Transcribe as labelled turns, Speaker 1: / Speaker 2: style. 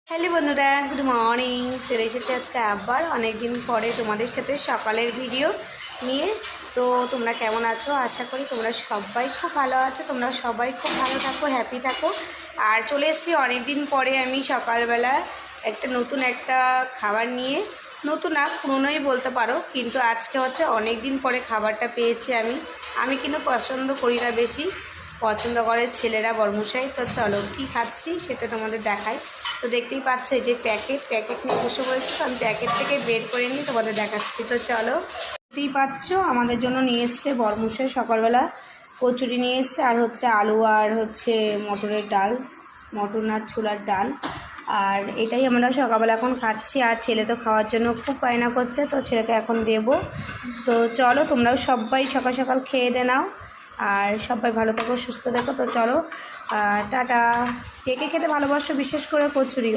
Speaker 1: Hello বন্ধুরা, good morning. চলে এসেছে আজকে আবার অনেক দিন পরে তোমাদের সাথে সকালের ভিডিও নিয়ে। তো তোমরা কেমন আছো? আশা করি তোমরা সবাই খুব ভালো আছো। তোমরা সবাই খুব ভালো থাকো, হ্যাপি থাকো। আর চলে এসেছি অনেক দিন পরে আমি সকালবেলা নতুন একটা খাবার নিয়ে। নতুন না, পুরনোই বলতে পারো, কিন্তু আজকে হচ্ছে অনেক দিন পরে খাবারটা পেয়েছি আমি কিন্তু পছন্দ করি না বেশি, পছন্দ করে ছেলেরা, বরমশাই। তো চলো কী খাচ্ছি সেটা তোমাদের দেখাই। তো দেখতেই পাচ্ছ এই যে প্যাকেট নিয়ে বসে বলছি, তো আমি প্যাকেট থেকে বের করে নিয়ে তোমাদের দেখাচ্ছি। তো চলো, দেখতেই পাচ্ছ আমাদের জন্য নিয়ে এসছে বরমশাই সকালবেলা কচুরি নিয়ে এসছে, আর হচ্ছে আলু, আর হচ্ছে মটরের ডাল, মটর না ছোলার ডাল। আর এটাই আমরা সকালবেলা এখন খাচ্ছি। আর ছেলে তো খাওয়ার জন্য খুব বায়না করছে, তো ছেলেকে এখন দেবো। তো চলো তোমরাও সবাই সকাল সকাল খেয়ে দে নাও, আর সবাই ভালো থাকো, সুস্থ থাকো। তো চলো টাটা। কে কে খেতে ভালোবাসো, বিশেষ করে কচুরি?